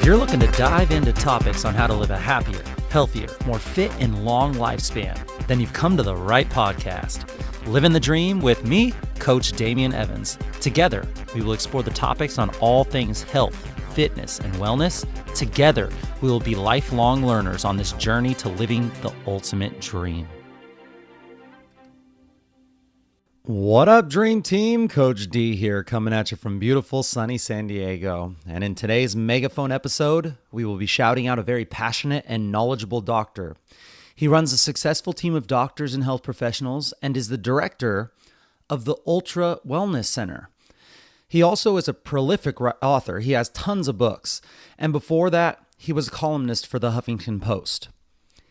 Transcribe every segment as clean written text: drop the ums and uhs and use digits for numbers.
you're looking to dive into topics on how to live a happier, healthier, more fit, and long lifespan, then you've come to the right podcast. Livin the Dream with me, Coach Damian Evans. Together, we will explore the topics on all things health, fitness, and wellness. Together, we will be lifelong learners on this journey to living the ultimate dream. What up, Dream Team? Coach D here, coming at you from beautiful sunny San Diego. And in today's MEGAphone episode, we will be shouting out a very passionate and knowledgeable doctor. He runs a successful team of doctors and health professionals and is the director of the Ultra Wellness Center. He also is a prolific author. He has tons of books. And before that, he was a columnist for the Huffington Post.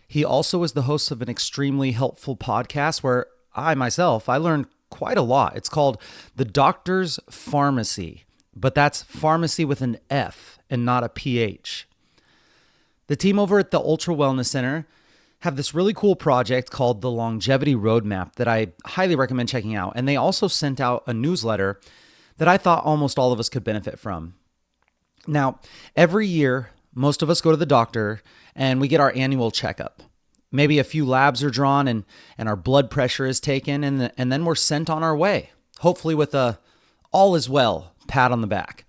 He also is the host of an extremely helpful podcast where I learned quite a lot. It's called The Doctor's Pharmacy, but that's pharmacy with an F and not a PH. The team over at the Ultra Wellness Center have this really cool project called the Longevity Roadmap that I highly recommend checking out. And they also sent out a newsletter that I thought almost all of us could benefit from. Now, every year, most of us go to the doctor and we get our annual checkup. Maybe a few labs are drawn and our blood pressure is taken and then we're sent on our way, hopefully with a all is well pat on the back.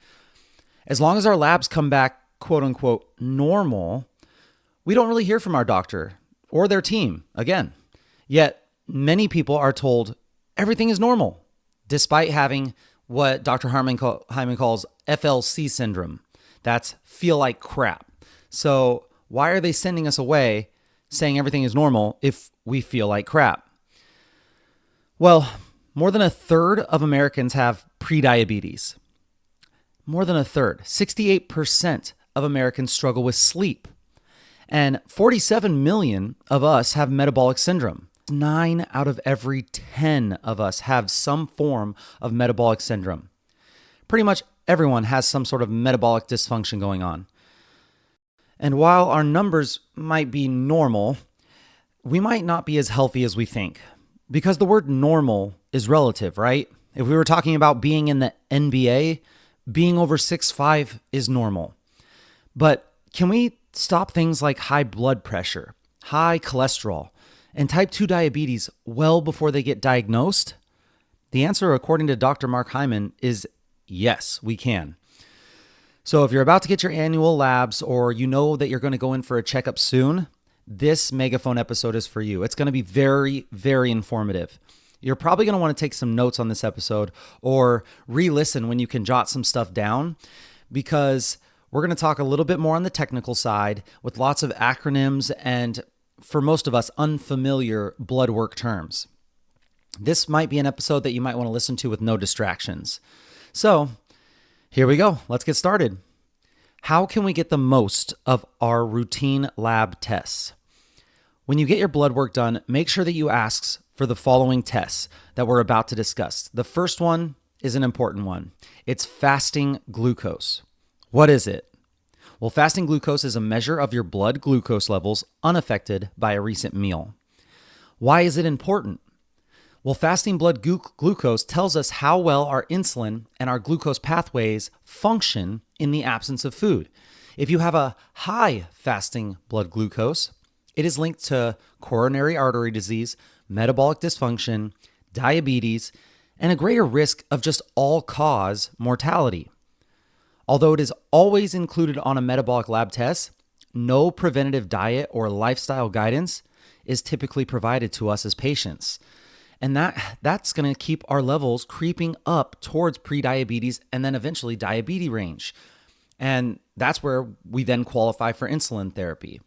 As long as our labs come back, quote unquote, normal, we don't really hear from our doctor or their team again. Yet many people are told everything is normal, despite having what Dr. Hyman calls FLC syndrome. That's feel like crap. So why are they sending us away saying everything is normal if we feel like crap? Well, more than a third of Americans have prediabetes. More than a third. 68% of Americans struggle with sleep. And 47 million of us have metabolic syndrome. 9 out of every 10 of us have some form of metabolic syndrome. Pretty much everyone has some sort of metabolic dysfunction going on. And while our numbers might be normal, we might not be as healthy as we think. Because the word normal is relative, right? If we were talking about being in the NBA, being over 6'5" is normal. But can we stop things like high blood pressure, high cholesterol, and type 2 diabetes well before they get diagnosed? The answer, according to Dr. Mark Hyman, is yes, we can. So if you're about to get your annual labs or you know that you're going to go in for a checkup soon, this MEGAphone episode is for you. It's going to be very, very informative. You're probably going to want to take some notes on this episode or re-listen when you can jot some stuff down, because we're going to talk a little bit more on the technical side with lots of acronyms and, for most of us, unfamiliar blood work terms. This might be an episode that you might want to listen to with no distractions. So here we go. Let's get started. How can we get the most of our routine lab tests? When you get your blood work done, make sure that you ask for the following tests that we're about to discuss. The first one is an important one. It's fasting glucose. What is it? Well, fasting glucose is a measure of your blood glucose levels unaffected by a recent meal. Why is it important? Well, fasting blood glucose tells us how well our insulin and our glucose pathways function in the absence of food. If you have a high fasting blood glucose, it is linked to coronary artery disease, metabolic dysfunction, diabetes, and a greater risk of just all-cause mortality. Although it is always included on a metabolic lab test, no preventative diet or lifestyle guidance is typically provided to us as patients. And that's going to keep our levels creeping up towards prediabetes and then eventually diabetes range. And that's where we then qualify for insulin therapy.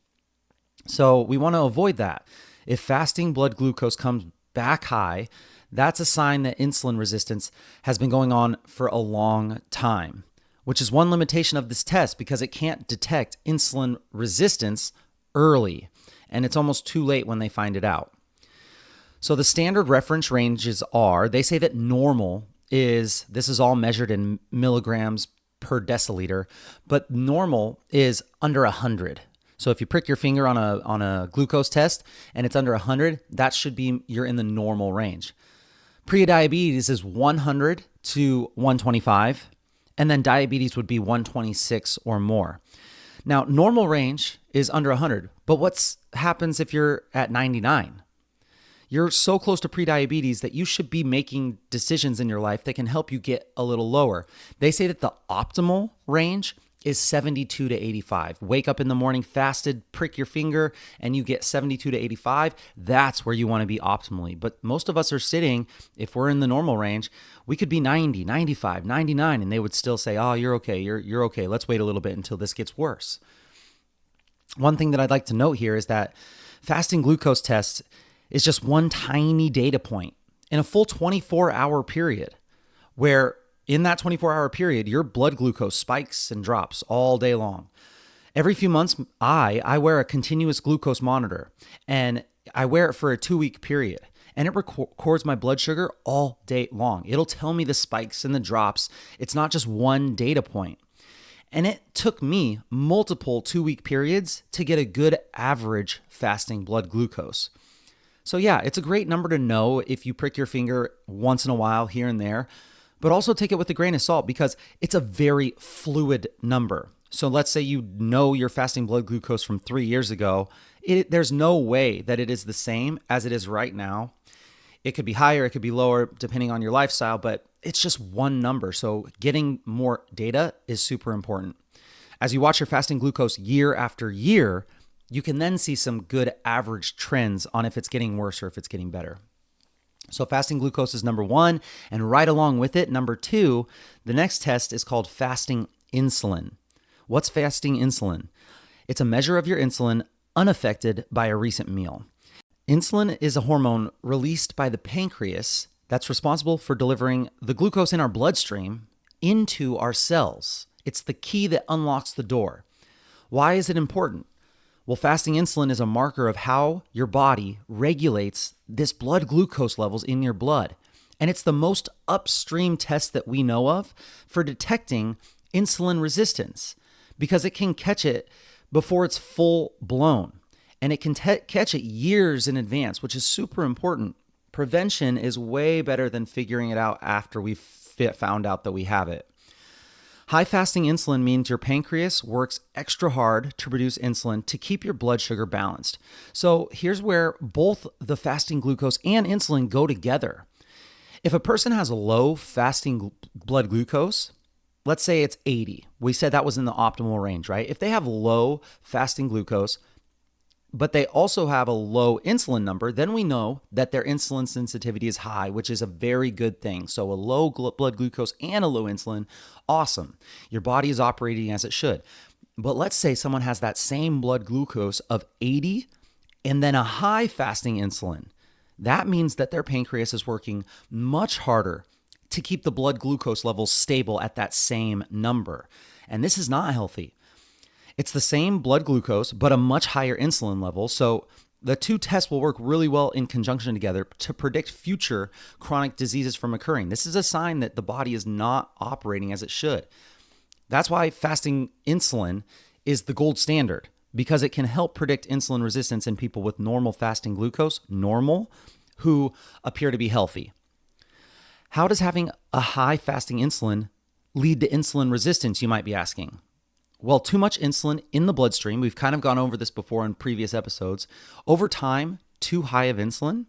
So we want to avoid that. If fasting blood glucose comes back high, that's a sign that insulin resistance has been going on for a long time, which is one limitation of this test because it can't detect insulin resistance early, and it's almost too late when they find it out. So the standard reference ranges are, they say that normal is, this is all measured in milligrams per deciliter, but normal is under 100. So if you prick your finger on a glucose test and it's under 100, that should be, you're in the normal range. Prediabetes is 100 to 125, and then diabetes would be 126 or more. Now, normal range is under 100, but what happens if you're at 99? You're so close to prediabetes that you should be making decisions in your life that can help you get a little lower. They say that the optimal range is 72 to 85. Wake up in the morning, fasted, prick your finger, and you get 72 to 85. That's where you want to be optimally. But most of us are sitting, if we're in the normal range, we could be 90, 95, 99, and they would still say, oh, you're okay, you're okay. Let's wait a little bit until this gets worse. One thing that I'd like to note here is that fasting glucose tests is just one tiny data point in a full 24-hour period where in that 24-hour period, your blood glucose spikes and drops all day long. Every few months, I wear a continuous glucose monitor, and I wear it for a 2-week period, and it records my blood sugar all day long. It'll tell me the spikes and the drops. It's not just one data point. And it took me multiple 2-week periods to get a good average fasting blood glucose. So yeah, it's a great number to know if you prick your finger once in a while here and there, but also take it with a grain of salt because it's a very fluid number. So let's say you know your fasting blood glucose from 3 years ago. There's no way that it is the same as it is right now. It could be higher, it could be lower, depending on your lifestyle, but it's just one number. So getting more data is super important. As you watch your fasting glucose year after year, you can then see some good average trends on if it's getting worse or if it's getting better. So fasting glucose is number one, and right along with it, number two, the next test is called fasting insulin. What's fasting insulin? It's a measure of your insulin unaffected by a recent meal. Insulin is a hormone released by the pancreas that's responsible for delivering the glucose in our bloodstream into our cells. It's the key that unlocks the door. Why is it important? Well, fasting insulin is a marker of how your body regulates this blood glucose levels in your blood. And it's the most upstream test that we know of for detecting insulin resistance because it can catch it before it's full blown. And it can catch it years in advance, which is super important. Prevention is way better than figuring it out after we've found out that we have it. High fasting insulin means your pancreas works extra hard to produce insulin to keep your blood sugar balanced. So here's where both the fasting glucose and insulin go together. If a person has a low fasting blood glucose, let's say it's 80. We said that was in the optimal range, right? If they have low fasting glucose, but they also have a low insulin number, then we know that their insulin sensitivity is high, which is a very good thing. So a low blood glucose and a low insulin, awesome. Your body is operating as it should. But let's say someone has that same blood glucose of 80 and then a high fasting insulin. That means that their pancreas is working much harder to keep the blood glucose levels stable at that same number. And this is not healthy. It's the same blood glucose, but a much higher insulin level. So the two tests will work really well in conjunction together to predict future chronic diseases from occurring. This is a sign that the body is not operating as it should. That's why fasting insulin is the gold standard, because it can help predict insulin resistance in people with normal fasting glucose, who appear to be healthy. How does having a high fasting insulin lead to insulin resistance, you might be asking? Well, too much insulin in the bloodstream, we've kind of gone over this before in previous episodes. Over time, too high of insulin,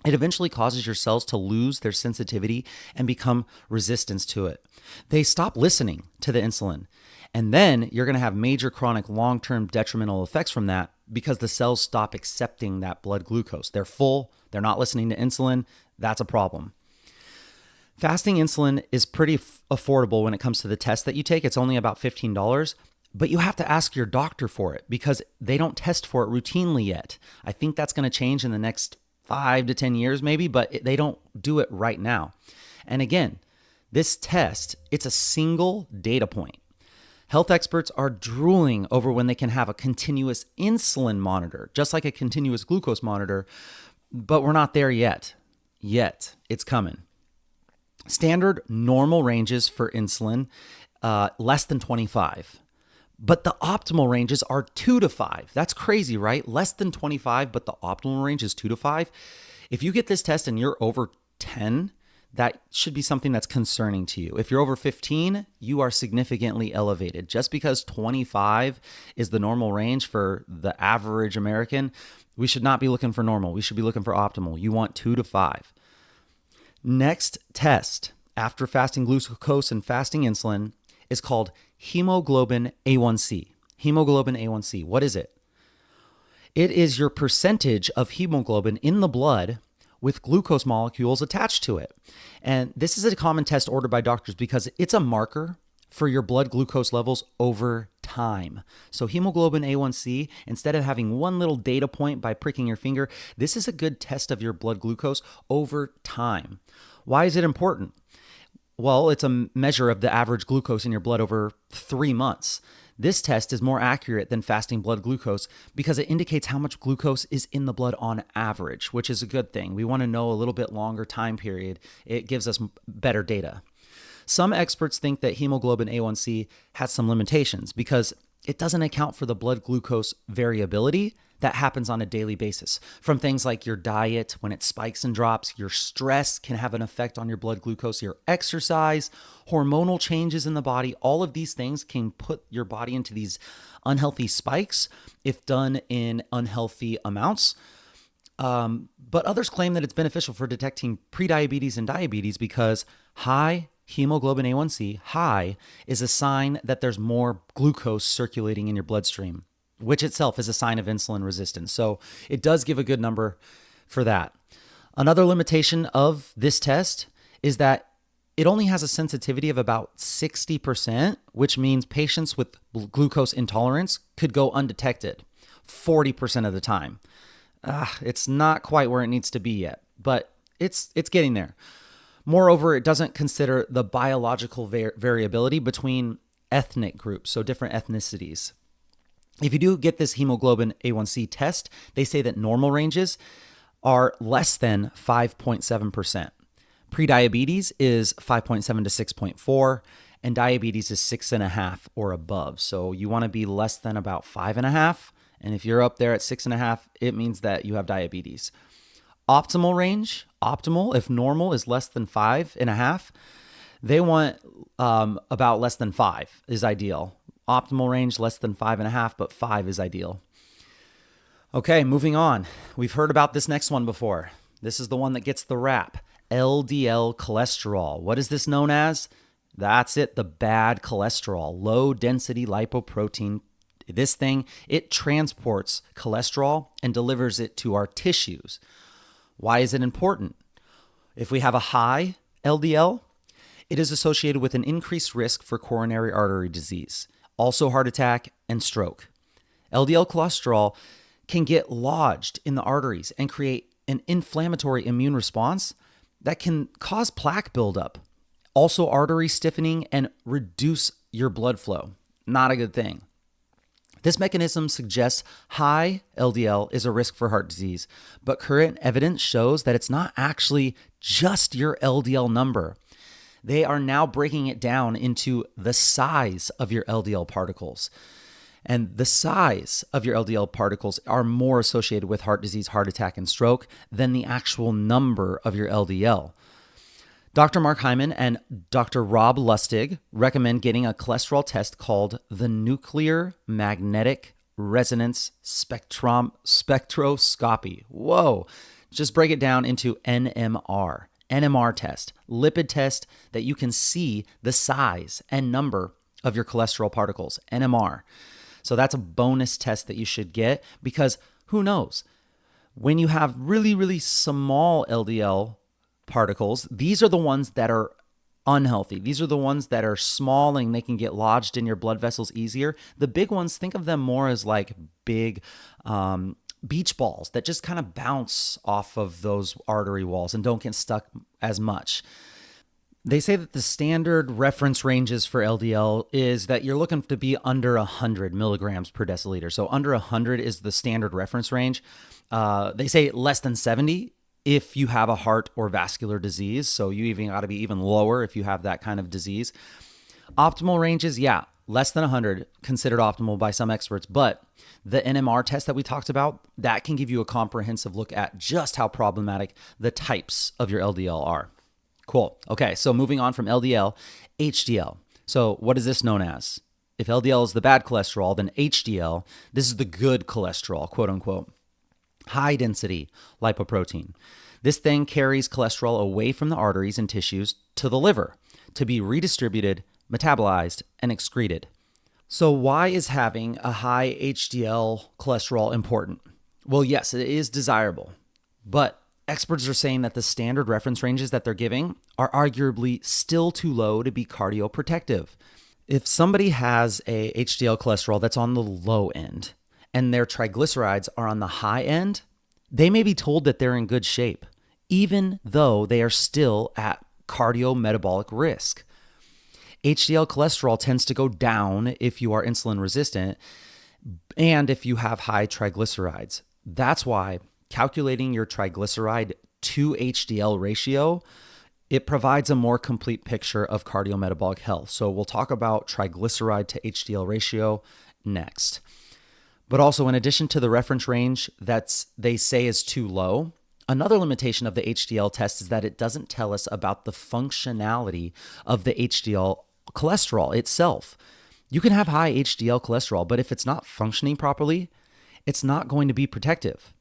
it eventually causes your cells to lose their sensitivity and become resistant to it. They stop listening to the insulin. And then you're going to have major chronic long-term detrimental effects from that because the cells stop accepting that blood glucose. They're full, they're not listening to insulin. That's a problem. Fasting insulin is pretty affordable when it comes to the test that you take. It's only about $15, but you have to ask your doctor for it because they don't test for it routinely yet. I think that's going to change in the next 5 to 10 years maybe, but they don't do it right now. And again, this test, it's a single data point. Health experts are drooling over when they can have a continuous insulin monitor, just like a continuous glucose monitor, but we're not there yet. It's coming. Standard normal ranges for insulin, less than 25. But the optimal ranges are 2 to 5. That's crazy, right? Less than 25, but the optimal range is 2 to 5. If you get this test and you're over 10, that should be something that's concerning to you. If you're over 15, you are significantly elevated. Just because 25 is the normal range for the average American, we should not be looking for normal. We should be looking for optimal. You want 2 to 5. Next test after fasting glucose and fasting insulin is called hemoglobin A1C. Hemoglobin A1C. What is it? It is your percentage of hemoglobin in the blood with glucose molecules attached to it. And this is a common test ordered by doctors because it's a marker for your blood glucose levels over time. So hemoglobin A1C, instead of having one little data point by pricking your finger, this is a good test of your blood glucose over time. Why is it important? Well, it's a measure of the average glucose in your blood over 3 months. This test is more accurate than fasting blood glucose because it indicates how much glucose is in the blood on average, which is a good thing. We want to know a little bit longer time period. It gives us better data. Some experts think that hemoglobin A1C has some limitations because it doesn't account for the blood glucose variability that happens on a daily basis. From things like your diet, when it spikes and drops, your stress can have an effect on your blood glucose, your exercise, hormonal changes in the body. All of these things can put your body into these unhealthy spikes if done in unhealthy amounts. But others claim that it's beneficial for detecting prediabetes and diabetes because high hemoglobin A1C, high, is a sign that there's more glucose circulating in your bloodstream, which itself is a sign of insulin resistance. So it does give a good number for that. Another limitation of this test is that it only has a sensitivity of about 60%, which means patients with glucose intolerance could go undetected 40% of the time. It's not quite where it needs to be yet, but it's getting there. Moreover, it doesn't consider the biological variability between ethnic groups, so different ethnicities. If you do get this hemoglobin A1C test, they say that normal ranges are less than 5.7%. Prediabetes is 5.7 to 6.4, and diabetes is 6.5 or above. So you want to be less than about 5.5. And if you're up there at 6.5, it means that you have diabetes. Optimal range, optimal, if normal is less than 5.5, they want about less than 5 is ideal. Optimal range, less than 5.5, but 5 is ideal. Okay, moving on. We've heard about this next one before. This is the one that gets the rap. LDL cholesterol. What is this known as? That's it, the bad cholesterol, low density lipoprotein. This thing, it transports cholesterol and delivers it to our tissues. Why is it important? If we have a high LDL, it is associated with an increased risk for coronary artery disease, also heart attack and stroke. LDL cholesterol can get lodged in the arteries and create an inflammatory immune response that can cause plaque buildup, also artery stiffening and reduce your blood flow. Not a good thing. This mechanism suggests high LDL is a risk for heart disease, but current evidence shows that it's not actually just your LDL number. They are now breaking it down into the size of your LDL particles. And the size of your LDL particles are more associated with heart disease, heart attack, and stroke than the actual number of your LDL. Dr. Mark Hyman and Dr. Rob Lustig recommend getting a cholesterol test called the Nuclear Magnetic Resonance Spectroscopy. Whoa. Just break it down into NMR. NMR test, lipid test that you can see the size and number of your cholesterol particles, NMR. So that's a bonus test that you should get because who knows? When you have really, really small LDL particles, these are the ones that are unhealthy. These are the ones that are small and they can get lodged in your blood vessels easier. The big ones, think of them more as like big beach balls that just kind of bounce off of those artery walls and don't get stuck as much. They say that the standard reference ranges for LDL is that you're looking to be under 100 milligrams per deciliter. So under 100 is the standard reference range. They say less than 70 if you have a heart or vascular disease. So you even got to be even lower if you have that kind of disease. Optimal ranges, yeah, less than 100, considered optimal by some experts. But the NMR test that we talked about, that can give you a comprehensive look at just how problematic the types of your LDL are. Cool. Okay, so moving on from LDL, HDL. So what is this known as? If LDL is the bad cholesterol, then HDL, this is the good cholesterol, quote unquote. High density lipoprotein. This thing carries cholesterol away from the arteries and tissues to the liver to be redistributed, metabolized, and excreted. So why is having a high HDL cholesterol important? Well, yes, it is desirable, but experts are saying that the standard reference ranges that they're giving are arguably still too low to be cardioprotective. If somebody has a HDL cholesterol that's on the low end and their triglycerides are on the high end, they may be told that they're in good shape, even though they are still at cardiometabolic risk. HDL cholesterol tends to go down if you are insulin resistant and if you have high triglycerides. That's why calculating your triglyceride to HDL ratio, it provides a more complete picture of cardiometabolic health. So we'll talk about triglyceride to HDL ratio next. But also, in addition to the reference range that they say is too low, another limitation of the HDL test is that it doesn't tell us about the functionality of the HDL cholesterol itself. You can have high HDL cholesterol, but if it's not functioning properly, it's not going to be protective.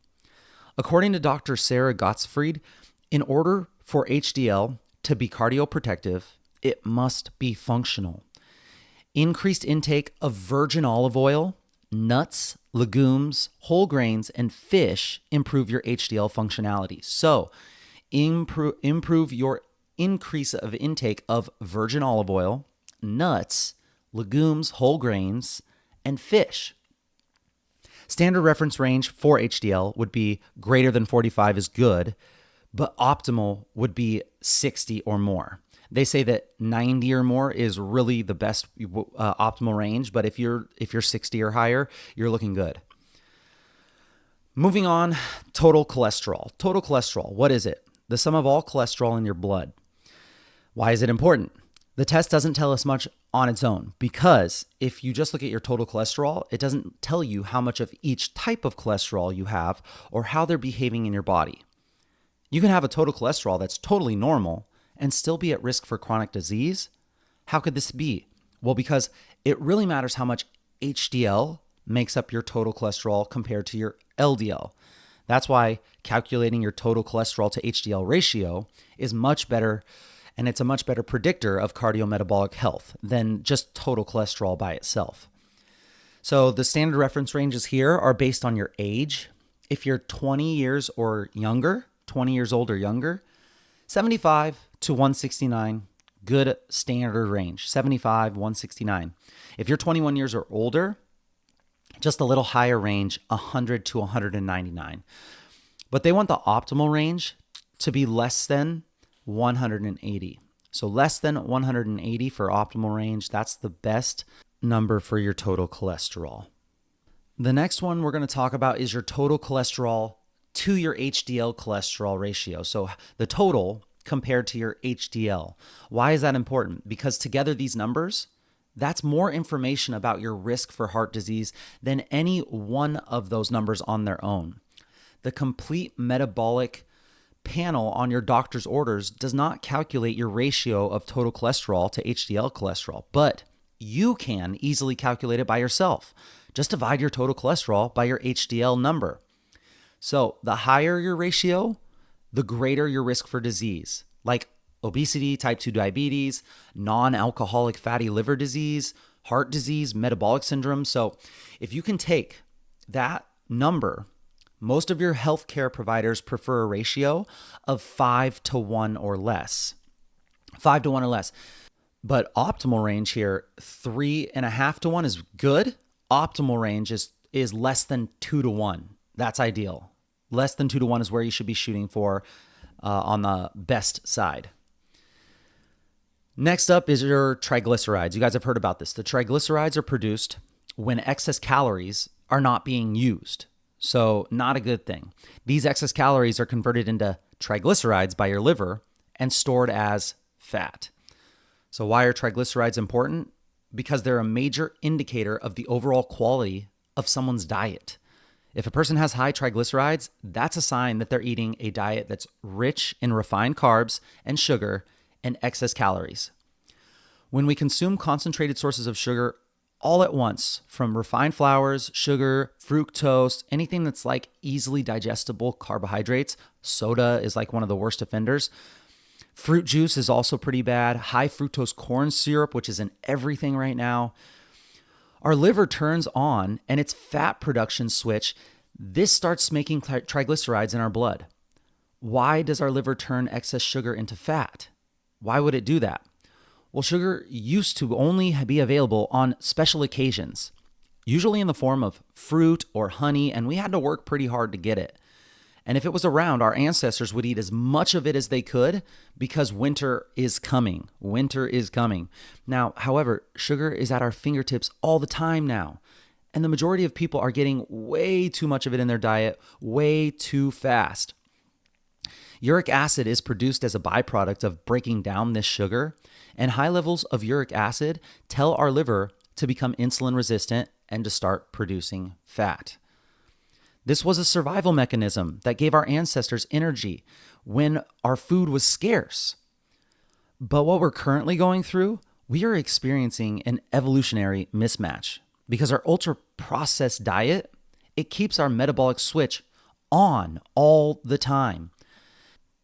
According to Dr. Sarah Gottesfried, in order for HDL to be cardioprotective, it must be functional. Increased intake of virgin olive oil, nuts, legumes, whole grains, and fish improve your HDL functionality. So improve your increase of intake of virgin olive oil, nuts, legumes, whole grains, and fish. Standard reference range for HDL would be greater than 45 is good, but optimal would be 60 or more. They say that 90 or more is really the best optimal range, but if you're 60 or higher, you're looking good. Moving on, total cholesterol. Total cholesterol, what is it? The sum of all cholesterol in your blood. Why is it important? The test doesn't tell us much on its own because if you just look at your total cholesterol, it doesn't tell you how much of each type of cholesterol you have or how they're behaving in your body. You can have a total cholesterol that's totally normal and still be at risk for chronic disease. How could this be? Well, because it really matters how much HDL makes up your total cholesterol compared to your LDL. That's why calculating your total cholesterol to HDL ratio is much better, and it's a much better predictor of cardiometabolic health than just total cholesterol by itself. So the standard reference ranges here are based on your age. If you're 20 years or younger, 20 years old or younger, 75 to 169, good standard range, 75, 169. If you're 21 years or older, just a little higher range, 100 to 199. But they want the optimal range to be less than 180. So less than 180 for optimal range, that's the best number for your total cholesterol. The next one we're going to talk about is your total cholesterol to your HDL cholesterol ratio. So the total compared to your HDL. Why is that important? Because together these numbers, that's more information about your risk for heart disease than any one of those numbers on their own. The complete metabolic panel on your doctor's orders does not calculate your ratio of total cholesterol to HDL cholesterol, but you can easily calculate it by yourself. Just divide your total cholesterol by your HDL number. So the higher your ratio, the greater your risk for disease, like obesity, type 2 diabetes, non-alcoholic fatty liver disease, heart disease, metabolic syndrome. So if you can take that number, most of your healthcare providers prefer a ratio of 5 to 1 or less. 5 to 1 or less. But optimal range here, 3.5 to 1 is good. Optimal range is less than 2 to 1. That's ideal. Less than 2 to 1 is where you should be shooting for on the best side. Next up is your triglycerides. You guys have heard about this. The triglycerides are produced when excess calories are not being used. So not a good thing. These excess calories are converted into triglycerides by your liver and stored as fat. So why are triglycerides important? Because they're a major indicator of the overall quality of someone's diet. If a person has high triglycerides, that's a sign that they're eating a diet that's rich in refined carbs and sugar and excess calories. When we consume concentrated sources of sugar all at once, from refined flours, sugar, fructose, anything that's like easily digestible carbohydrates, soda is like one of the worst offenders. Fruit juice is also pretty bad. High fructose corn syrup, which is in everything right now. Our liver turns on and its fat production switch. This starts making triglycerides in our blood. Why does our liver turn excess sugar into fat? Why would it do that? Well, sugar used to only be available on special occasions, usually in the form of fruit or honey, and we had to work pretty hard to get it. And if it was around, our ancestors would eat as much of it as they could because winter is coming. Winter is coming. Now, however, sugar is at our fingertips all the time now. And the majority of people are getting way too much of it in their diet, way too fast. Uric acid is produced as a byproduct of breaking down this sugar, and high levels of uric acid tell our liver to become insulin resistant and to start producing fat. This was a survival mechanism that gave our ancestors energy when our food was scarce. But what we're currently going through, we are experiencing an evolutionary mismatch because our ultra-processed diet, it keeps our metabolic switch on all the time.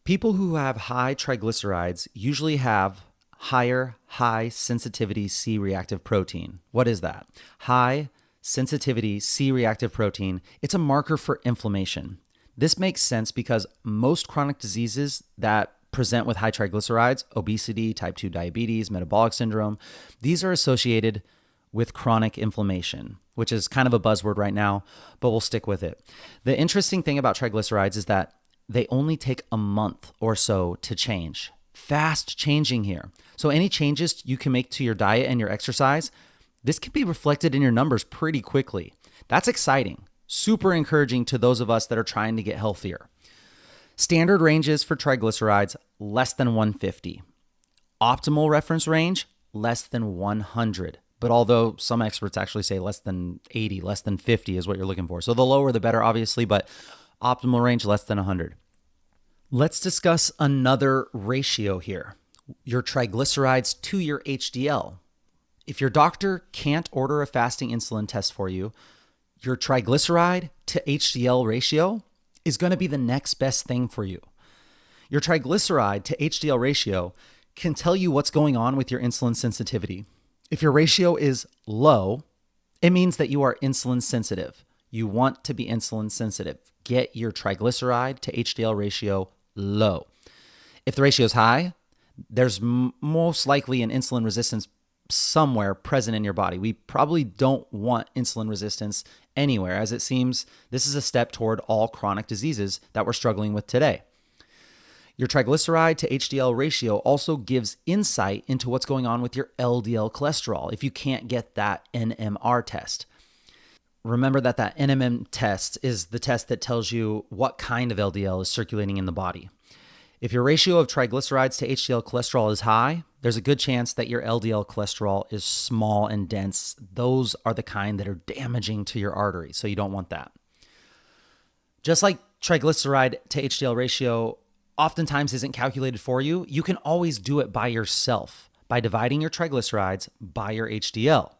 People who have high triglycerides usually have higher high sensitivity C-reactive protein. What is that? High sensitivity C-reactive protein, it's a marker for inflammation. This makes sense because most chronic diseases that present with high triglycerides, obesity, type 2 diabetes, metabolic syndrome, these are associated with chronic inflammation, which is kind of a buzzword right now, but we'll stick with it. The interesting thing about triglycerides is that they only take a month or so to change. Fast changing here. So any changes you can make to your diet and your exercise, this can be reflected in your numbers pretty quickly. That's exciting, super encouraging to those of us that are trying to get healthier. Standard ranges for triglycerides, less than 150. Optimal reference range, less than 100. But although some experts actually say less than 80, less than 50 is what you're looking for. So the lower the better, obviously, but optimal range, less than 100. Let's discuss another ratio here, your triglycerides to your HDL. If your doctor can't order a fasting insulin test for you, your triglyceride to HDL ratio is going to be the next best thing for you. Your triglyceride to HDL ratio can tell you what's going on with your insulin sensitivity. If your ratio is low, it means that you are insulin sensitive. You want to be insulin sensitive. Get your triglyceride to HDL ratio low. If the ratio is high, there's most likely an insulin resistance somewhere present in your body. We probably don't want insulin resistance anywhere, as it seems this is a step toward all chronic diseases that we're struggling with today. Your triglyceride to HDL ratio also gives insight into what's going on with your LDL cholesterol if you can't get that NMR test. Remember that NMN test is the test that tells you what kind of LDL is circulating in the body. If your ratio of triglycerides to HDL cholesterol is high, there's a good chance that your LDL cholesterol is small and dense. Those are the kind that are damaging to your arteries, so you don't want that. Just like triglyceride to HDL ratio oftentimes isn't calculated for you, you can always do it by yourself by dividing your triglycerides by your HDL.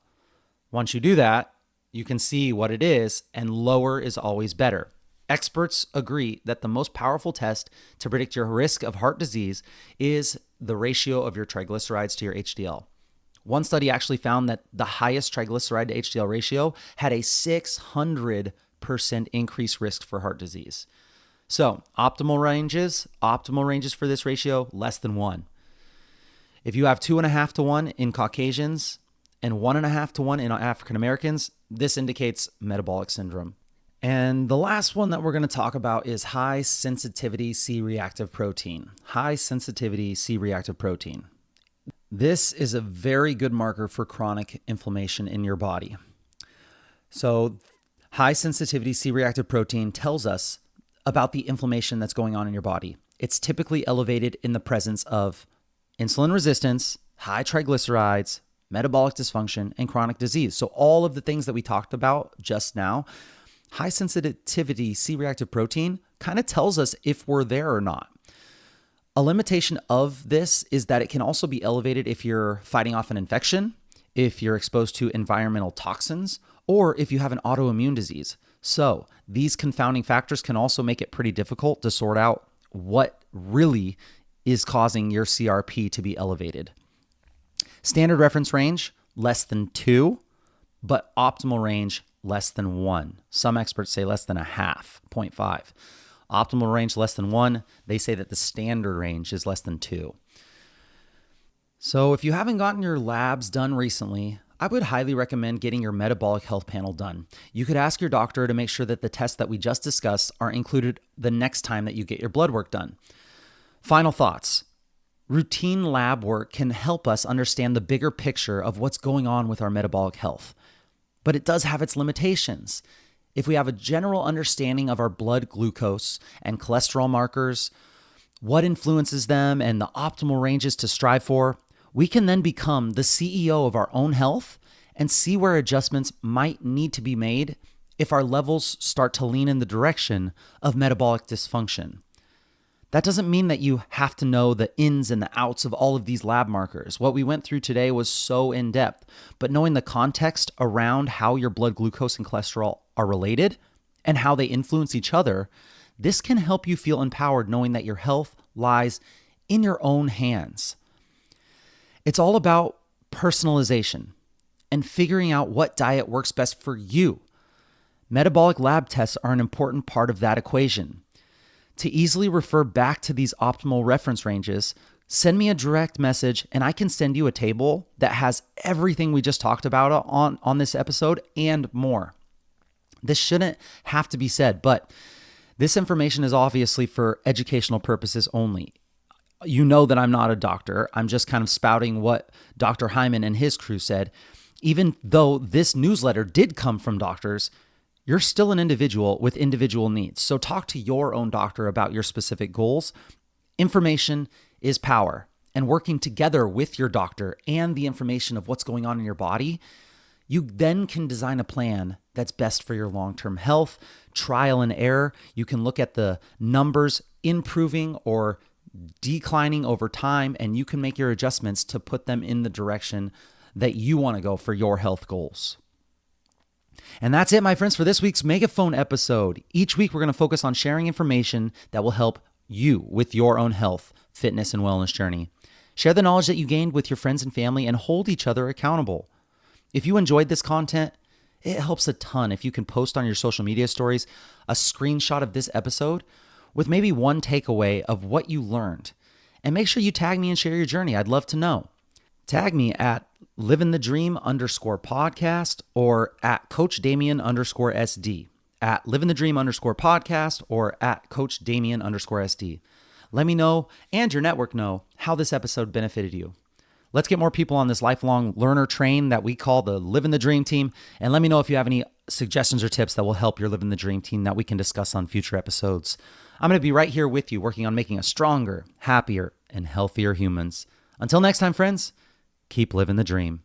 Once you do that, you can see what it is, and lower is always better. Experts agree that the most powerful test to predict your risk of heart disease is the ratio of your triglycerides to your HDL. One study actually found that the highest triglyceride to HDL ratio had a 600% increased risk for heart disease. So optimal ranges for this ratio, less than 1. If you have 2.5 to 1 in Caucasians and 1.5 to 1 in African Americans, this indicates metabolic syndrome. And the last one that we're going to talk about is high sensitivity C-reactive protein. High sensitivity C-reactive protein. This is a very good marker for chronic inflammation in your body. So high sensitivity C-reactive protein tells us about the inflammation that's going on in your body. It's typically elevated in the presence of insulin resistance, high triglycerides, metabolic dysfunction, and chronic disease. So all of the things that we talked about just now, high sensitivity C-reactive protein kind of tells us if we're there or not. A limitation of this is that it can also be elevated if you're fighting off an infection, if you're exposed to environmental toxins, or if you have an autoimmune disease. So these confounding factors can also make it pretty difficult to sort out what really is causing your CRP to be elevated. Standard reference range, less than 2, but optimal range, less than 1. Some experts say less than a half, 0.5. Optimal range, less than 1. They say that the standard range is less than 2. So if you haven't gotten your labs done recently, I would highly recommend getting your metabolic health panel done. You could ask your doctor to make sure that the tests that we just discussed are included the next time that you get your blood work done. Final thoughts. Routine lab work can help us understand the bigger picture of what's going on with our metabolic health, but it does have its limitations. If we have a general understanding of our blood glucose and cholesterol markers, what influences them, and the optimal ranges to strive for, we can then become the CEO of our own health and see where adjustments might need to be made if our levels start to lean in the direction of metabolic dysfunction. That doesn't mean that you have to know the ins and the outs of all of these lab markers. What we went through today was so in-depth, but knowing the context around how your blood glucose and cholesterol are related and how they influence each other, this can help you feel empowered knowing that your health lies in your own hands. It's all about personalization and figuring out what diet works best for you. Metabolic lab tests are an important part of that equation. To easily refer back to these optimal reference ranges, send me a direct message and I can send you a table that has everything we just talked about on this episode and more. This shouldn't have to be said, but this information is obviously for educational purposes only. You know that I'm not a doctor. I'm just kind of spouting what Dr. Hyman and his crew said. Even though this newsletter did come from doctors, you're still an individual with individual needs. So talk to your own doctor about your specific goals. Information is power. And working together with your doctor and the information of what's going on in your body, you then can design a plan that's best for your long-term health. Trial and error. You can look at the numbers improving or declining over time, and you can make your adjustments to put them in the direction that you want to go for your health goals. And that's it, my friends, for this week's MEGAphone episode. Each week, we're going to focus on sharing information that will help you with your own health, fitness, and wellness journey. Share the knowledge that you gained with your friends and family and hold each other accountable. If you enjoyed this content, it helps a ton if you can post on your social media stories a screenshot of this episode with maybe one takeaway of what you learned. And make sure you tag me and share your journey. I'd love to know. Tag me at livingthedream_podcast or at coachdamian_SD, at livingthedream_podcast or at coachdamian_SD. Let me know and your network know how this episode benefited you. Let's get more people on this lifelong learner train that we call the Livin' the Dream team. And let me know if you have any suggestions or tips that will help your Livin' the Dream team that we can discuss on future episodes. I'm going to be right here with you working on making us stronger, happier, and healthier humans. Until next time, friends, keep living the dream.